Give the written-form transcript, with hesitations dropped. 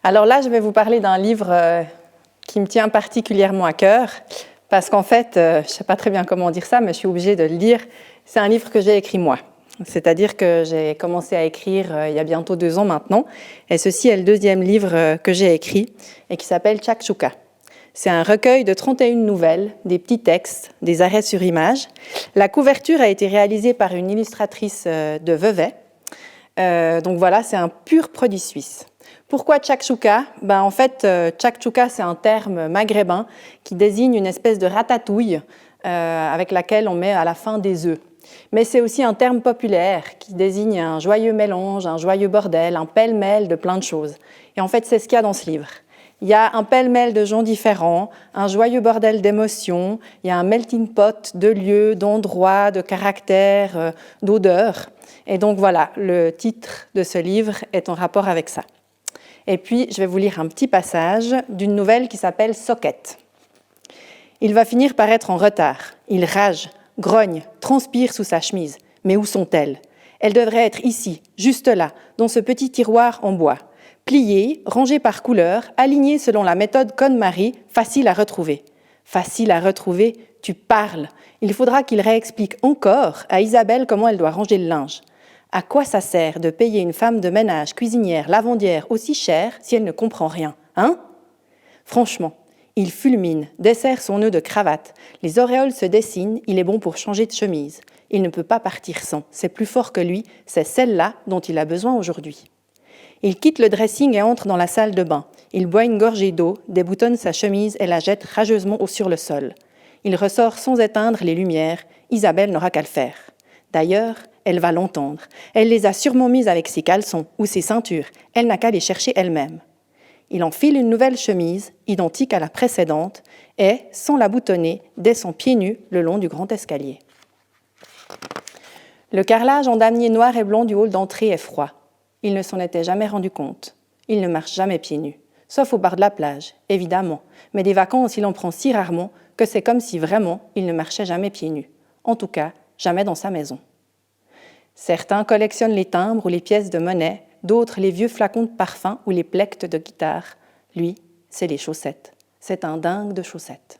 Alors là, je vais vous parler d'un livre qui me tient particulièrement à cœur, parce qu'en fait, je ne sais pas très bien comment dire ça, mais je suis obligée de le dire, c'est un livre que j'ai écrit moi. C'est-à-dire que j'ai commencé à écrire il y a bientôt 2 ans maintenant, et ceci est le 2e livre que j'ai écrit, et qui s'appelle Shakshuka. C'est un recueil de 31 nouvelles, des petits textes, des arrêts sur image. La couverture a été réalisée par une illustratrice de Vevey. Donc voilà, c'est un pur produit suisse. Pourquoi Shakshuka ? En fait, Shakshuka, c'est un terme maghrébin qui désigne une espèce de ratatouille avec laquelle on met à la fin des œufs. Mais c'est aussi un terme populaire qui désigne un joyeux mélange, un joyeux bordel, un pêle-mêle de plein de choses. Et en fait, c'est ce qu'il y a dans ce livre. Il y a un pêle-mêle de gens différents, un joyeux bordel d'émotions, il y a un melting pot de lieux, d'endroits, de caractères, d'odeurs. Et donc voilà, le titre de ce livre est en rapport avec ça. Et puis, je vais vous lire un petit passage d'une nouvelle qui s'appelle Socket. Il va finir par être en retard. Il rage, grogne, transpire sous sa chemise. Mais où sont-elles ? Elles devraient être ici, juste là, dans ce petit tiroir en bois. Pliées, rangées par couleur, alignées selon la méthode KonMari, facile à retrouver. Facile à retrouver, tu parles. Il faudra qu'il réexplique encore à Isabelle comment elle doit ranger le linge. À quoi ça sert de payer une femme de ménage, cuisinière, lavandière aussi chère si elle ne comprend rien, hein ? Franchement, il fulmine, desserre son nœud de cravate. Les auréoles se dessinent, il est bon pour changer de chemise. Il ne peut pas partir sans, c'est plus fort que lui, c'est celle-là dont il a besoin aujourd'hui. Il quitte le dressing et entre dans la salle de bain. Il boit une gorgée d'eau, déboutonne sa chemise et la jette rageusement sur le sol. Il ressort sans éteindre les lumières. Isabelle n'aura qu'à le faire. D'ailleurs, elle va l'entendre. Elle les a sûrement mises avec ses caleçons ou ses ceintures. Elle n'a qu'à les chercher elle-même. Il enfile une nouvelle chemise, identique à la précédente, et, sans la boutonner, descend pieds nus le long du grand escalier. Le carrelage en damier noir et blanc du hall d'entrée est froid. Il ne s'en était jamais rendu compte. Il ne marche jamais pieds nus. Sauf au bord de la plage, évidemment. Mais des vacances, il en prend si rarement que c'est comme si vraiment il ne marchait jamais pieds nus. En tout cas, jamais dans sa maison. Certains collectionnent les timbres ou les pièces de monnaie, d'autres les vieux flacons de parfum ou les plectes de guitare. Lui, c'est les chaussettes. C'est un dingue de chaussettes.